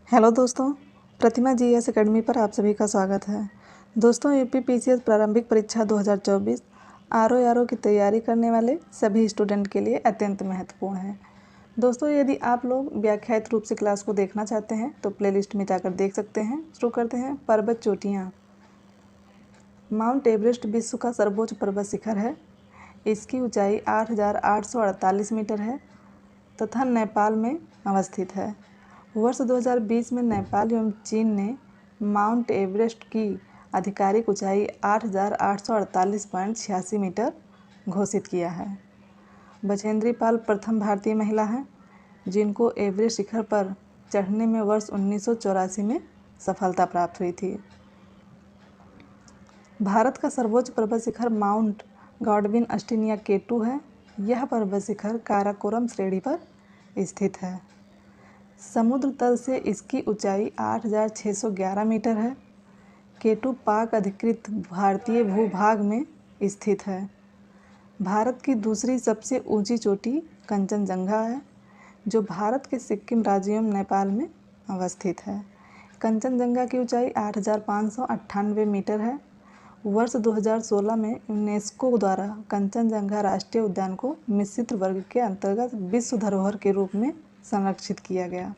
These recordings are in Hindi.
हेलो दोस्तों, प्रतिमा जीएस एकेडमी पर आप सभी का स्वागत है। दोस्तों, यूपीपीसीएस प्रारंभिक परीक्षा 2024 आरओ की तैयारी करने वाले सभी स्टूडेंट के लिए अत्यंत महत्वपूर्ण है। दोस्तों, यदि आप लोग व्याख्यात रूप से क्लास को देखना चाहते हैं तो प्लेलिस्ट में जाकर देख सकते हैं। शुरू करते हैं। पर्वत चोटियाँ। माउंट एवरेस्ट विश्व का सर्वोच्च पर्वत शिखर है। इसकी ऊंचाई 8,848 मीटर है तथा नेपाल में अवस्थित है। वर्ष 2020 में नेपाल एवं चीन ने माउंट एवरेस्ट की आधिकारिक ऊंचाई 8,848.86 मीटर घोषित किया है। बछेंद्री पाल प्रथम भारतीय महिला हैं जिनको एवरेस्ट शिखर पर चढ़ने में वर्ष 1984 में सफलता प्राप्त हुई थी। भारत का सर्वोच्च पर्वत शिखर माउंट गॉडविन अस्टीन या K2 है। यह पर्वत शिखर काराकोरम श्रेणी पर स्थित है। समुद्र तल से इसकी ऊंचाई 8,611 मीटर है। K2 पाक अधिकृत भारतीय भूभाग में स्थित है। भारत की दूसरी सबसे ऊंची चोटी कंचनजंगा है जो भारत के सिक्किम राज्य एवं नेपाल में अवस्थित है। कंचनजंगा की ऊंचाई 8,598 मीटर है। वर्ष 2016 में यूनेस्को द्वारा कंचनजंगा राष्ट्रीय उद्यान को मिश्रित वर्ग के अंतर्गत विश्व धरोहर के रूप में संरक्षित किया गया।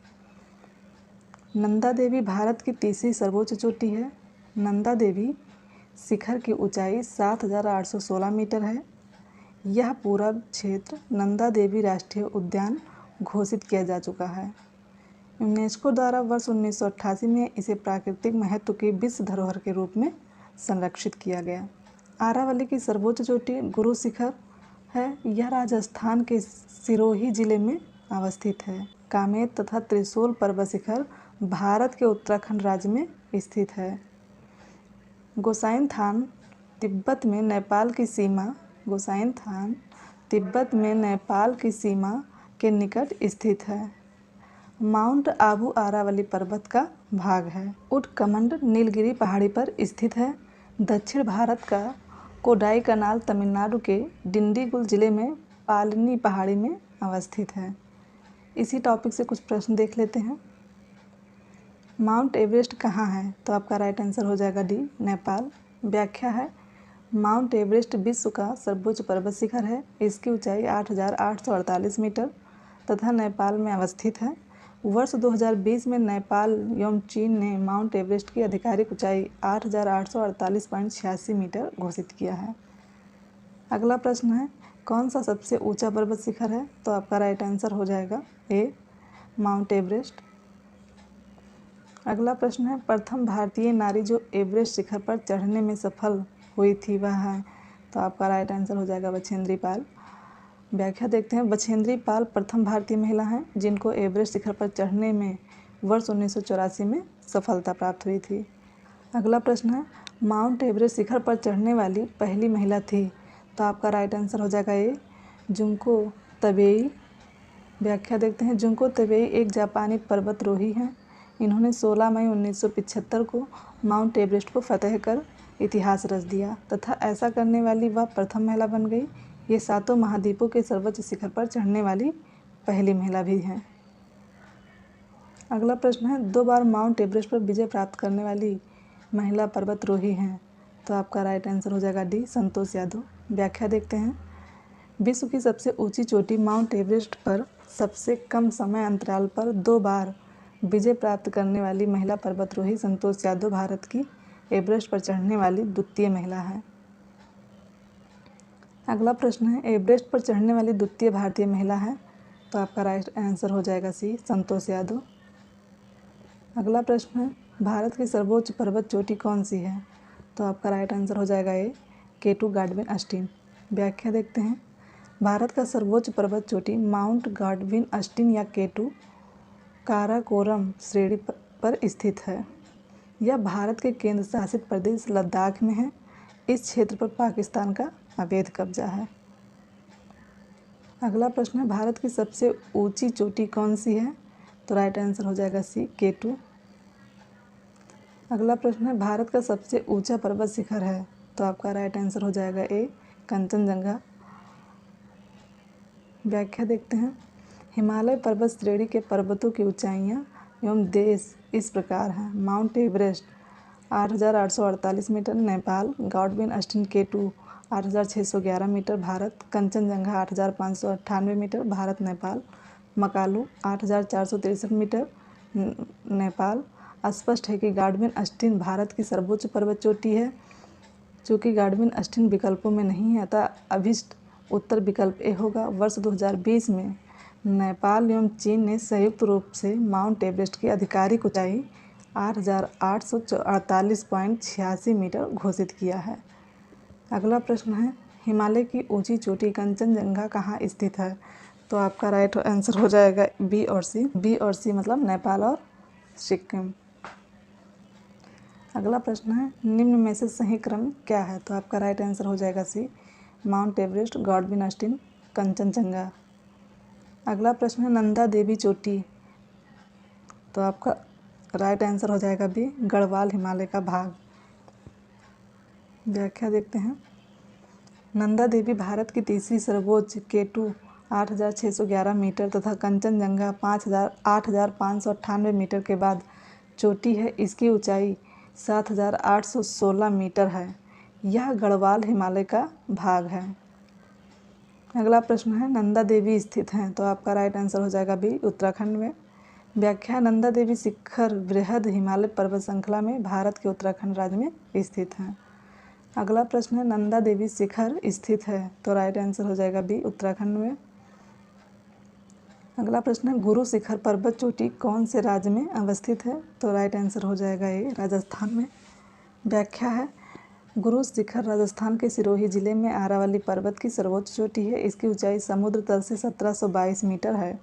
नंदा देवी भारत की तीसरी सर्वोच्च चोटी है। नंदा देवी शिखर की ऊंचाई 7,816 मीटर है। यह पूरा क्षेत्र नंदा देवी राष्ट्रीय उद्यान घोषित किया जा चुका है। यूनेस्को द्वारा वर्ष 1988 में इसे प्राकृतिक महत्व की विश्व धरोहर के रूप में संरक्षित किया गया। आरावली की सर्वोच्च चोटी गुरु शिखर है। यह राजस्थान के सिरोही जिले में अवस्थित है। कामेत तथा त्रिशूल पर्वत शिखर भारत के उत्तराखंड राज्य में स्थित है। गोसाइनथान तिब्बत में नेपाल की सीमा के निकट स्थित है। माउंट आबू आरावली पर्वत का भाग है। उटकमंड नीलगिरी पहाड़ी पर स्थित है। दक्षिण भारत का कोडाई कनाल तमिलनाडु के डिंडीगुल जिले में पालनी पहाड़ी में अवस्थित है। इसी टॉपिक से कुछ प्रश्न देख लेते हैं। माउंट एवरेस्ट कहाँ है? तो आपका राइट आंसर हो जाएगा डी, नेपाल। व्याख्या है, माउंट एवरेस्ट विश्व का सर्वोच्च पर्वत शिखर है। इसकी ऊंचाई 8,848 मीटर तथा नेपाल में अवस्थित है। वर्ष 2020 में नेपाल एवं चीन ने माउंट एवरेस्ट की आधिकारिक ऊंचाई 8,848.86 मीटर घोषित किया है। अगला प्रश्न है, कौन सा सबसे ऊंचा पर्वत शिखर है? तो आपका राइट आंसर हो जाएगा ए, माउंट एवरेस्ट। अगला प्रश्न है, प्रथम भारतीय नारी जो एवरेस्ट शिखर पर चढ़ने में सफल हुई थी वह है? तो आपका राइट आंसर हो जाएगा बछेंद्री पाल। व्याख्या देखते हैं। बछेंद्री पाल प्रथम भारतीय महिला हैं जिनको एवरेस्ट शिखर पर चढ़ने में वर्ष 1984 में सफलता प्राप्त हुई थी। अगला प्रश्न है, माउंट एवरेस्ट शिखर पर चढ़ने वाली पहली महिला थी? तो आपका राइट आंसर हो जाएगा ए, जुंको तबेई। व्याख्या देखते हैं। जुंको तबेई एक जापानी पर्वतरोही हैं। इन्होंने 16 मई 1975 को माउंट एवरेस्ट को फतह कर इतिहास रच दिया तथा ऐसा करने वाली वह प्रथम महिला बन गई। ये 7 महाद्वीपों के सर्वोच्च शिखर पर चढ़ने वाली पहली महिला भी हैं। अगला प्रश्न है, 2 बार माउंट एवरेस्ट पर विजय प्राप्त करने वाली महिला पर्वतरोही हैं? तो आपका राइट आंसर हो जाएगा डी, संतोष यादव। व्याख्या देखते हैं। विश्व की सबसे ऊंची चोटी माउंट एवरेस्ट पर सबसे कम समय अंतराल पर 2 बार विजय प्राप्त करने वाली महिला पर्वतरोही संतोष यादव भारत की एवरेस्ट पर चढ़ने वाली द्वितीय महिला है। अगला प्रश्न है, एवरेस्ट पर चढ़ने वाली द्वितीय भारतीय महिला है? तो आपका राइट आंसर हो जाएगा सी, संतोष यादव। अगला प्रश्न है, भारत की सर्वोच्च पर्वत चोटी कौन सी है? तो आपका राइट आंसर हो जाएगा ए, K2 गॉडविन अस्टीन। व्याख्या देखते हैं। भारत का सर्वोच्च पर्वत चोटी माउंट गॉडविन अस्टीन या K2 काराकोरम श्रेणी पर स्थित है। यह भारत के केंद्र शासित प्रदेश लद्दाख में है। इस क्षेत्र पर पाकिस्तान का अवैध कब्जा है। अगला प्रश्न है, भारत की सबसे ऊंची चोटी कौन सी है? तो राइट आंसर हो जाएगा सी, K2। अगला प्रश्न है, भारत का सबसे ऊंचा पर्वत शिखर है? तो आपका राइट आंसर हो जाएगा ए, कंचनजंगा। व्याख्या देखते हैं। हिमालय पर्वत श्रेणी के पर्वतों की ऊंचाइयाँ एवं देश इस प्रकार हैं। Mount Everest 8,848 metre Nepal, Godwin Austen K2 8,611 metre Bharat, Kangchenjunga 8,598 metre Bharat Nepal, Makalu 8,463 metre Nepal. स्पष्ट है कि गॉडविन अस्टिन भारत की सर्वोच्च पर्वत चोटी है। चूँकि गॉडविन अस्टिन विकल्पों में नहीं है अतः अभिष्ट उत्तर विकल्प ए होगा। वर्ष 2020 में नेपाल एवं चीन ने संयुक्त रूप से माउंट एवरेस्ट की आधिकारिक ऊंचाई 8,848.86 मीटर घोषित किया है। अगला प्रश्न है, हिमालय की ऊंची चोटी कंचनजंगा कहाँ स्थित है? तो आपका राइट आंसर हो जाएगा बी और सी। बी और सी मतलब नेपाल और सिक्किम। अगला प्रश्न है, निम्न में से सही क्रम क्या है? तो आपका राइट आंसर हो जाएगा C, Mount Everest, Godwin Austen, Kanchenjunga. अगला प्रश्न है, नंदा देवी चोटी। तो आपका राइट आंसर हो जाएगा बी, गढ़वाल हिमालय का भाग। व्याख्या देखते हैं। नंदा देवी भारत की तीसरी सर्वोच्च K2 8,611 मीटर तथा कंचनजंगा 8,598 मीटर के बाद चोटी है। इसकी ऊंचाई 7,816 मीटर है। यह गढ़वाल हिमालय का भाग है। अगला प्रश्न है, नंदा देवी स्थित हैं? तो आपका राइट आंसर हो जाएगा बी, उत्तराखंड में। व्याख्या, नंदा देवी शिखर बृहद हिमालय पर्वत श्रृंखला में भारत के उत्तराखंड राज्य में स्थित हैं। अगला प्रश्न है, नंदा देवी शिखर स्थित है? तो राइट आंसर हो जाएगा बी, उत्तराखंड में। अगला प्रश्न है, गुरु शिखर पर्वत चोटी कौन से राज्य में अवस्थित है? तो राइट आंसर हो जाएगा ए, राजस्थान में। व्याख्या है, गुरु शिखर राजस्थान के सिरोही जिले में आरावली पर्वत की सर्वोच्च चोटी है। इसकी ऊंचाई समुद्र तल से 1722 मीटर है।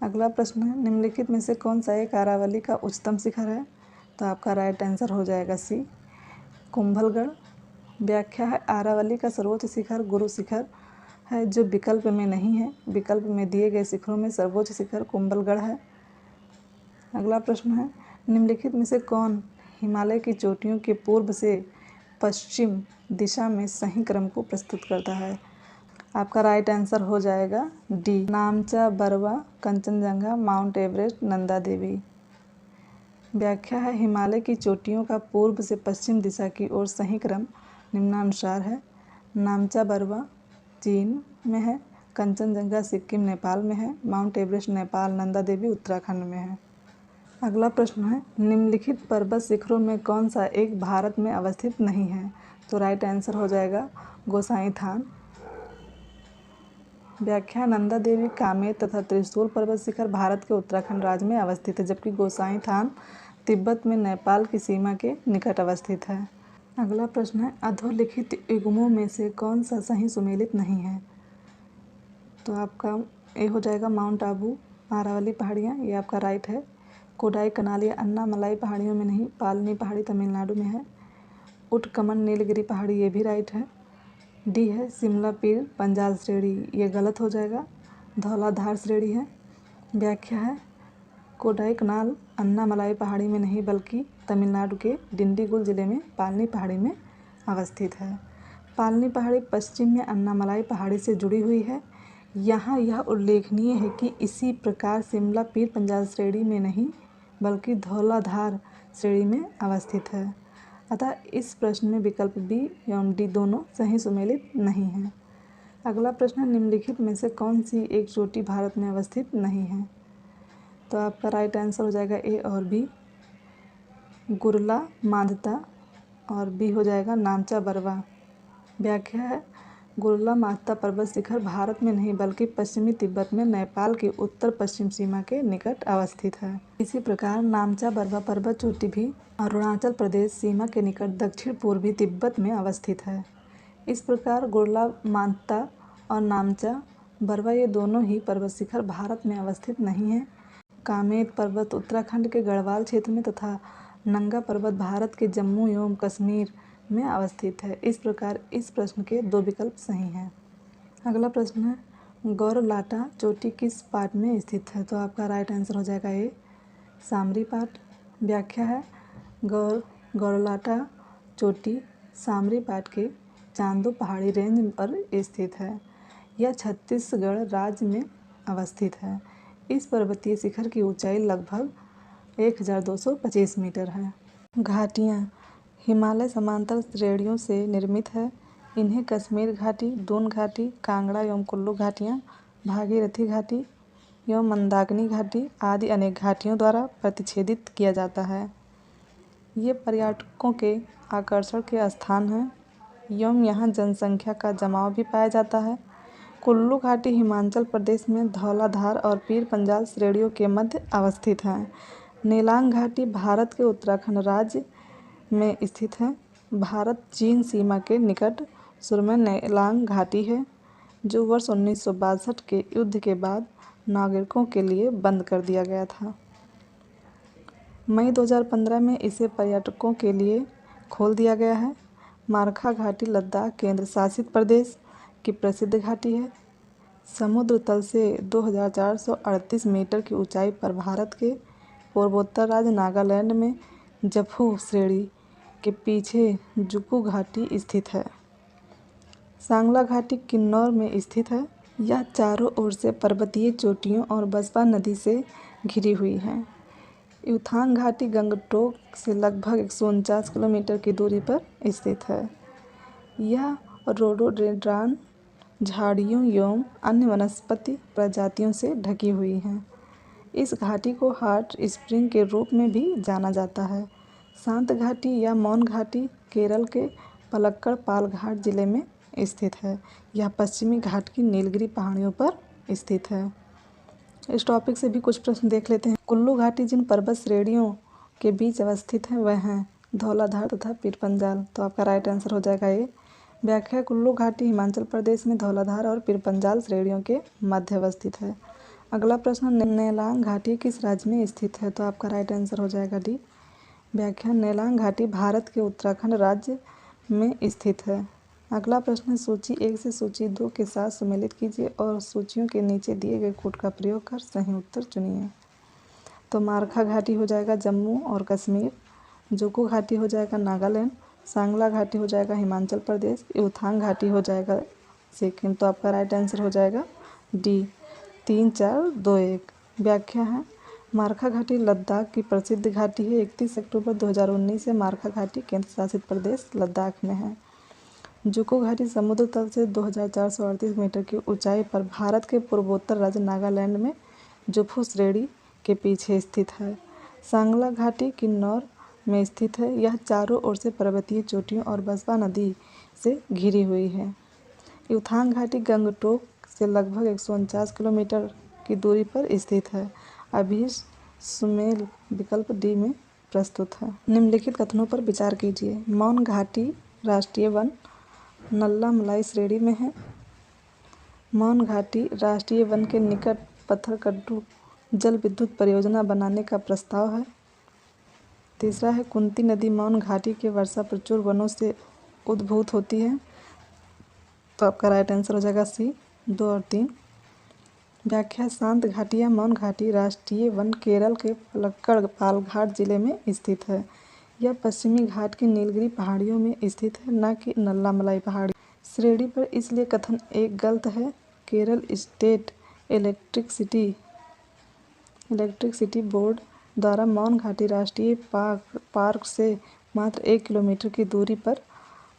अगला प्रश्न है, निम्नलिखित में से कौन सा एक आरावली का उच्चतम शिखर है? तो आपका राइट आंसर हो जाएगा सी, कुंभलगढ़। व्याख्या है, आरावली का सर्वोच्च शिखर गुरु शिखर है जो विकल्प में नहीं है। विकल्प में दिए गए शिखरों में सर्वोच्च शिखर कुंभलगढ़ है। अगला प्रश्न है, निम्नलिखित में से कौन हिमालय की चोटियों के पूर्व से पश्चिम दिशा में सही क्रम को प्रस्तुत करता है? आपका राइट आंसर हो जाएगा D, Namcha, Barwa, Kanchenjunga, Mount Everest, Nanda Devi. व्याख्या है, हिमालय की चोटियों का पूर्व से पश्चिम दिशा की ओर सही क्रम निम्नानुसार है। नामचा बरवा चीन में है, कंचनजंगा सिक्किम नेपाल में है, माउंट एवरेस्ट नेपाल, नंदा देवी उत्तराखंड में है। अगला प्रश्न है, निम्नलिखित पर्वत शिखरों में कौन सा एक भारत में अवस्थित नहीं है? तो राइट आंसर हो जाएगा गोसाई थान। व्याख्या, नंदा देवी, कामेत तथा त्रिशूल पर्वत शिखर भारत के उत्तराखंड राज्य में अवस्थित है, जबकि गोसाई थान तिब्बत में नेपाल की सीमा के निकट अवस्थित है। अगला प्रश्न है, अधोलिखित युग्मों में से कौन सा सही सुमेलित नहीं है? तो आपका ए हो जाएगा माउंट आबू, आरावली पहाड़ियाँ, ये आपका राइट है। कोडाई कनाल या अन्नामलाई पहाड़ियों में नहीं, पालनी पहाड़ी तमिलनाडु में है। उटकमन नीलगिरी पहाड़ी, ये भी राइट है। डी है शिमला पीर पंजाल श्रेणी, ये गलत हो जाएगा, धौलाधार श्रेणी है। व्याख्या है, कोडाई कनाल अन्नामलाई पहाड़ी में नहीं बल्कि तमिलनाडु के डिंडीगुल जिले में पालनी पहाड़ी में अवस्थित है। पालनी पहाड़ी पश्चिम में अन्नामलाई पहाड़ी से जुड़ी हुई है। यहाँ यह उल्लेखनीय है कि इसी प्रकार शिमला पीर पंजाल श्रेणी में नहीं बल्कि धौलाधार श्रेणी में अवस्थित है। अतः इस प्रश्न में विकल्प बी एवं डी दोनों सही सुमेलित नहीं हैं। अगला प्रश्न, निम्नलिखित में से कौन सी एक चोटी भारत में अवस्थित नहीं है? तो आपका राइट आंसर हो जाएगा ए और बी, गुरला मांधता, और बी हो जाएगा नामचा बरवा। व्याख्या है, गुरला मांधता पर्वत शिखर भारत में नहीं बल्कि पश्चिमी तिब्बत में नेपाल की उत्तर पश्चिम सीमा के निकट अवस्थित है। इसी प्रकार नामचा बरवा पर्वत चोटी भी अरुणाचल प्रदेश सीमा के निकट दक्षिण पूर्वी तिब्बत में अवस्थित है। इस प्रकार गुरला मांधता और नामचा बरवा ये दोनों ही पर्वत शिखर भारत में अवस्थित नहीं हैं। कामेत पर्वत उत्तराखंड के गढ़वाल क्षेत्र में तथा नंगा पर्वत भारत के जम्मू एवं कश्मीर में अवस्थित है। इस प्रकार इस प्रश्न के दो विकल्प सही हैं। अगला प्रश्न है, गौरलाटा चोटी किस पाट में स्थित है? तो आपका राइट आंसर हो जाएगा ए, सामरी पाट। व्याख्या है, गौरलाटा चोटी सामरी पाट के चांदो पहाड़ी रेंज पर स्थित है। यह छत्तीसगढ़ राज्य में अवस्थित है। इस पर्वतीय शिखर की ऊंचाई लगभग 1225 मीटर है। घाटियाँ हिमालय समांतर श्रेणियों से निर्मित है। इन्हें कश्मीर घाटी, दून घाटी, कांगड़ा एवं कुल्लू घाटियाँ, भागीरथी घाटी एवं मंदाकिनी घाटी आदि अनेक घाटियों द्वारा प्रतिच्छेदित किया जाता है। ये पर्यटकों के आकर्षण के स्थान हैं एवं यहाँ जनसंख्या का जमाव भी पाया जाता है। कुल्लू घाटी हिमाचल प्रदेश में धौलाधार और पीर पंजाल श्रेणियों के मध्य अवस्थित है। नेलांग घाटी भारत के उत्तराखंड राज्य में स्थित है। भारत चीन सीमा के निकट सुरम्य नेलांग घाटी है, जो वर्ष 1962 के युद्ध के बाद नागरिकों के लिए बंद कर दिया गया था। मई 2015 में इसे पर्यटकों के लिए खोल दिया गया है। मारखा घाटी लद्दाख केंद्र शासित प्रदेश की प्रसिद्ध घाटी है। समुद्र तल से 2438 मीटर की ऊंचाई पर भारत के पूर्वोत्तर राज्य नागालैंड में जफू श्रेणी के पीछे जुकू घाटी स्थित है। सांगला घाटी किन्नौर में स्थित है। यह चारों ओर से पर्वतीय चोटियों और बसपा नदी से घिरी हुई है। युथांग घाटी गंगटोक से लगभग 149 किलोमीटर की दूरी पर स्थित है। यह रोडोडेंड्रॉन झाड़ियों एवं अन्य वनस्पति प्रजातियों से ढकी हुई है। इस घाटी को हॉट स्प्रिंग के रूप में भी जाना जाता है। शांत घाटी या मौन घाटी केरल के पलक्कड़ पालघाट जिले में स्थित है। यह पश्चिमी घाट की नीलगिरी पहाड़ियों पर स्थित है। इस टॉपिक से भी कुछ प्रश्न देख लेते हैं। कुल्लू घाटी जिन पर्वत श्रेणियों के बीच अवस्थित है वह हैं धौलाधार तथा पीर पंजाल। तो आपका राइट आंसर हो जाएगा ये। व्याख्या कुल्लू घाटी हिमाचल प्रदेश में धौलाधार और पीर पंजाल श्रेणियों के मध्य अवस्थित है। अगला प्रश्न, नेलांग घाटी किस राज्य में स्थित है? तो आपका राइट आंसर हो जाएगा डी। व्याख्या नेलांग घाटी भारत के उत्तराखंड राज्य में स्थित है। अगला प्रश्न, सूची 1 से सूची 2 के साथ सम्मिलित कीजिए और सूचियों के नीचे दिए गए कोड का प्रयोग कर सही उत्तर चुनिए। तो मारखा घाटी हो जाएगा जम्मू और कश्मीर, जुकू घाटी हो जाएगा नागालैंड, सांगला घाटी हो जाएगा हिमाचल प्रदेश, युथांग घाटी हो जाएगा सिक्किम। तो आपका राइट आंसर हो जाएगा डी 3, 4, 2, 1। व्याख्या है मारखा घाटी लद्दाख की प्रसिद्ध घाटी है। 31 अक्टूबर 2019 से मारखा घाटी केंद्र शासित प्रदेश लद्दाख में है। जुकू घाटी समुद्र तल से 2438 मीटर की ऊंचाई पर भारत के पूर्वोत्तर राज्य नागालैंड में जुफू श्रेणी के पीछे स्थित है। सांगला घाटी किन्नौर में स्थित है। यह चारों ओर से पर्वतीय चोटियों और बसपा नदी से घिरी हुई है। युथांग घाटी गंगटोक से लगभग 149 किलोमीटर की दूरी पर स्थित है। अभी सुमेल विकल्प डी में प्रस्तुत है। निम्नलिखित कथनों पर विचार कीजिए। मौन घाटी राष्ट्रीय वन नल्ला मलाई श्रेणी में है। मौन घाटी राष्ट्रीय वन के निकट पत्थरकड्डू जल विद्युत परियोजना बनाने का प्रस्ताव है। तीसरा है कुंती नदी मौन घाटी के वर्षा प्रचुर वनों से उद्भूत होती है। तो आपका राइट आंसर हो जाएगा सी 2 और 3। व्याख्या शांत घाटी या मौन घाटी राष्ट्रीय वन केरल के पलक्कड़ पालघाट जिले में स्थित है। यह पश्चिमी घाट की नीलगिरी पहाड़ियों में स्थित है, न कि नल्ला मलाई पहाड़ी श्रेणी पर। इसलिए कथन एक गलत है। केरल स्टेट इलेक्ट्रिसिटी बोर्ड द्वारा मौन घाटी राष्ट्रीय पार्क से मात्र 1 किलोमीटर की दूरी पर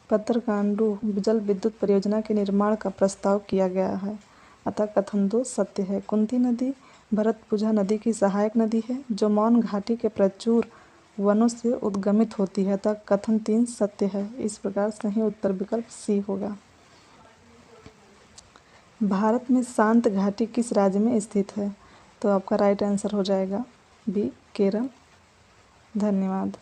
पत्थरकांडू जल विद्युत परियोजना के निर्माण का प्रस्ताव किया गया है। अतः कथन 2 सत्य है। कुंती नदी भरतपुझा नदी की सहायक नदी है, जो मौन घाटी के प्रचुर वनों से उद्गमित होती है। अतः कथन 3 सत्य है। इस प्रकार सही उत्तर विकल्प सी होगा। भारत में शांत घाटी किस राज्य में स्थित है? तो आपका राइट आंसर हो जाएगा बी केरल। धन्यवाद।